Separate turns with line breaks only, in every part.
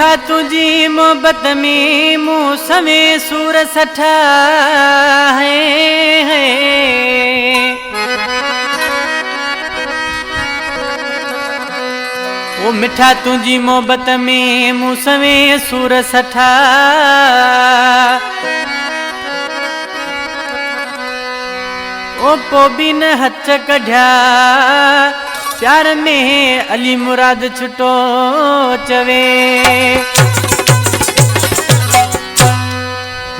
मिठा तुझी मोहब्बत में मुँह समें सूर सठा है। ओ मिठा तुझी मोहब्बत में मुँह समें सूर सठा। ओ पो भी न हथ कढ़िया प्यार में अली मुराद छुटो चवे।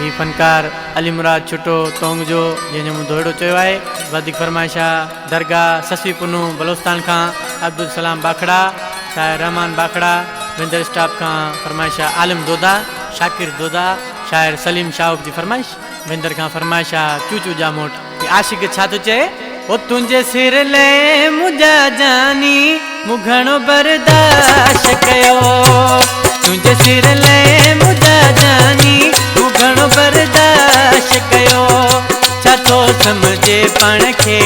ही फनकार अली मुराद छुटो तोंग जो जंहिंजो मूं दोड़ो चयो आहे। वधीक फरमाइशा दरगाह ससवी पुनू बलोचिस्तान खां अब्दुल सलाम बाखड़ा, शायर रहमान बाखड़ा, विंदर स्टाफ खां फरमाइशा आलिम दोदा, शाकिर दोदा, शायर सलीम शाहूब जी फरमाइश। विंदर खां फरमाइशा चूचू जामोट। आशिक छा थो चए? ओ तुंहिंजे सिर ले मुंहिंजा जानी मूं घणो बर्दाश्त कयो। तुंहिंजे सिर ले मुंहिंजा जानी मूं घणो बर्दाश्त कयो। छा थो सम्झे पाण खे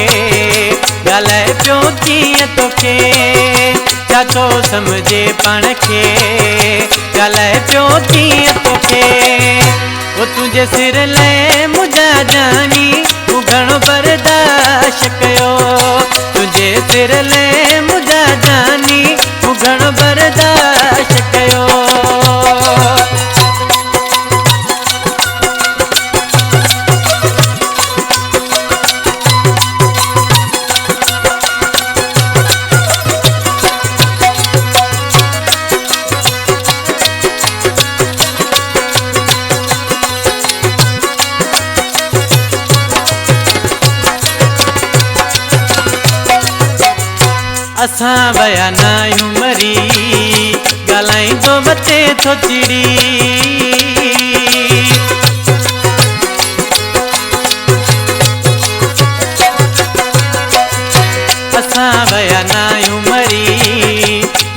ॻाल्हाए पियो कीअं तोखे। छा थो सम्झे पाण खे ॻाल्हाए पियो कीअं तोखे। ओ तुंहिंजे सिर ले मुंहिंजा जानी मूं घणो बर्दाश्त कयो। तुंहिंजे सिर ले मुंहिंजा जानी मूं घणो बर्दाश्त कयो। असां वया न आहियूं मरी ॻाल्हाईंदो मथे थो चिड़ी। असां वया न आहियूं मरी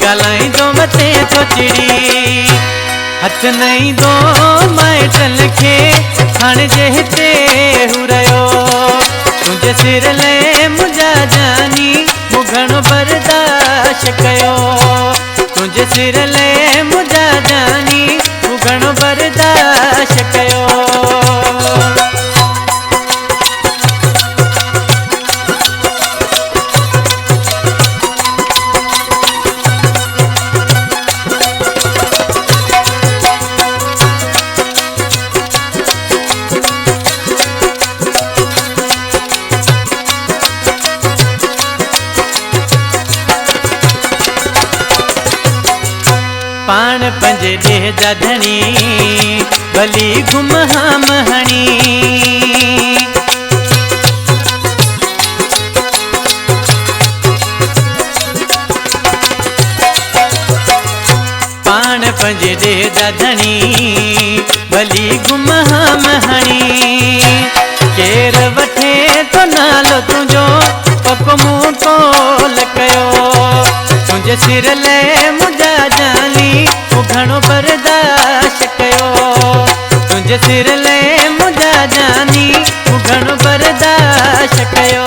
ॻाल्हाईंदो मथे थो चिड़ी। हथ न ईंदो माइटनि खे हाणे जे हिते हू रहियो। तुंहिंजे सिर ले मुंहिंजा जानी मूं घणो बर्दाश्त कयो। तुंहिंजे सिर ले मुंहिंजा जानी मूं घणो बर्दाश्त कयो। पाण पंहिंजे ॾेह जा धणी भली घुम हाम हणी। पाण पंहिंजे ॾेह जा धणी भली घुम हाम हणी। केर वठे तो नालो तुंहिंजो पको मूं टोल कयो। तुंहिंजे सिर ले मुंहिंजा जानी मूं घणो बर्दाश्त कयो। तुंहिंजे सिर ले मुंहिंजा जानी मूं घणो बर्दाश्त कयो।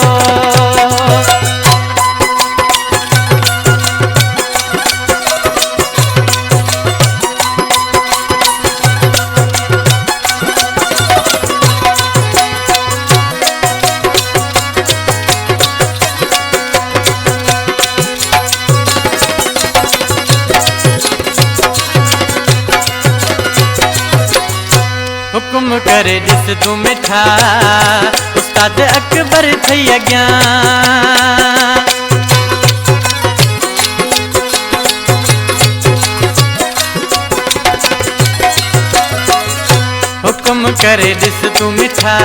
हुकुम करे ॾिस तूं मिठा उस्ताद अकबर थई अॻियां। हुकुम करे ॾिस तूं मिठा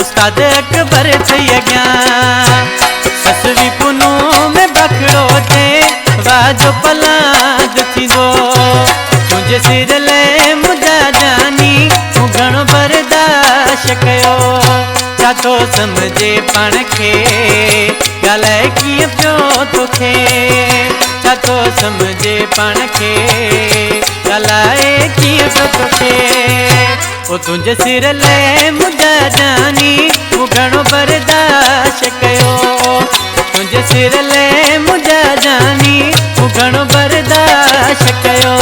उस्ताद अकबर थई अॻियां। ससवी पुनू में बखड़ो थे वाजो पलाद थींदो। तुंहिंजे सिर ले मुंहिंजा जानी मूं घणो बर्दाश्त कयो। छा थो सम्झे पाण खे ॻाल्हाए कीअं पियो तोखे। छा थो सम्झे पाण खे ॻाल्हाए कीअं पियो तोखे। ओ तुंहिंजे सिर ले मुंहिंजा जानी मूं घणो बर्दाश्त कयो। तुंहिंजे सिर ले मुंहिंजा जानी मूं घणो बर्दाश्त कयो।